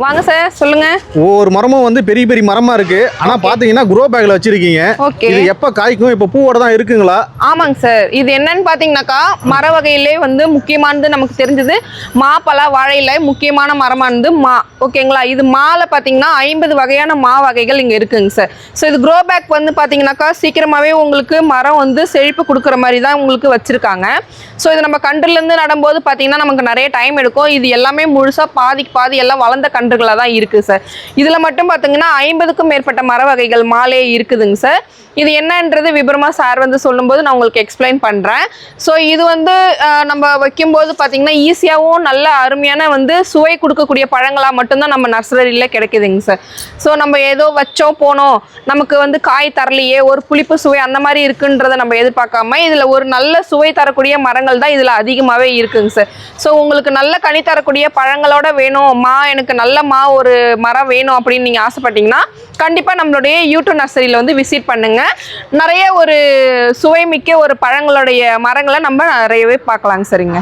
வாங்க சார், சொல்லுங்க. ஒவ்வொரு மரமும் வந்து பெரிய பெரிய மரமா இருக்கு. ஆனா பாத்தீங்கன்னா குரோ பேக்ல வச்சிருக்கீங்க. இது எப்ப காய்க்கும்? இப்ப பூவோட தான் இருக்குங்களா? ஆமாங்க சார். இது என்னன்னு பாத்தீங்கன்னாக்கா மர வகையிலே வந்து முக்கியமானது நமக்கு தெரிஞ்சது மா, பலா, வாழையில முக்கியமான மரமானது மா. ஓகேங்களா? இது மால பாத்தீங்கன்னா 50 வகையான மா வகைகள் இங்க இருக்குங்க சார். ஸோ இது குரோ பேக் வந்து பாத்தீங்கன்னாக்கா சீக்கிரமாவே உங்களுக்கு மரம் வந்து செழிப்பு கொடுக்குற மாதிரி தான் உங்களுக்கு வச்சிருக்காங்க. ஸோ இது நம்ம கன்றுல இருந்து நடும்போது பாத்தீங்கன்னா நமக்கு நிறைய டைம் எடுக்கும். இது எல்லாமே முழுசா பாதிக்கு பாதி எல்லாம் வளர்ந்த கன்றுகளா தான் இருக்கு சார். இதுல மட்டும் பாத்தீங்கன்னா 50க்கும் மேற்பட்ட மர வகைகள் மாலே இருக்குதுங்க சார். இது என்னன்றது விபரமா சார் வந்து சொல்லும்போது நான் உங்களுக்கு எக்ஸ்பிளைன் பண்றேன். ஸோ இது வந்து நம்ம வைக்கும்போது பாத்தீங்கன்னா ஈஸியாகவும் நல்ல அருமையான வந்து சுவை கொடுக்கக்கூடிய பழங்களா மட்டும்தான் நம்ம நர்சரியில கிடைக்குதுங்க சார். ஸோ நம்ம ஏதோ வச்சோம் போனோம், நமக்கு வந்து காய் தரலையே, ஒரு புளிப்பு சுவை அந்த மாதிரி இருக்குன்றதை நம்ம எதிர்பார்க்காம இதுல ஒரு நல்ல சுவை தரக்கூடிய மரங்கள் தான் இதுல அதிகமாவே இருக்குங்க சார். ஸோ உங்களுக்கு நல்ல கனி தரக்கூடிய பழங்களோட வேணும், எனக்கு நல்ல ஒரு மரம் வேணும் அப்படின்னு நீங்க ஆசைப்பட்டீங்கன்னா கண்டிப்பா நம்மளுடைய யூடியூப் நர்சரியில வந்து விசிட் பண்ணுங்க. நிறைய ஒரு சுவைமிக்க ஒரு பழங்களுடைய மரங்களை நம்ம நிறையவே பார்க்கலாங்க. சரிங்க.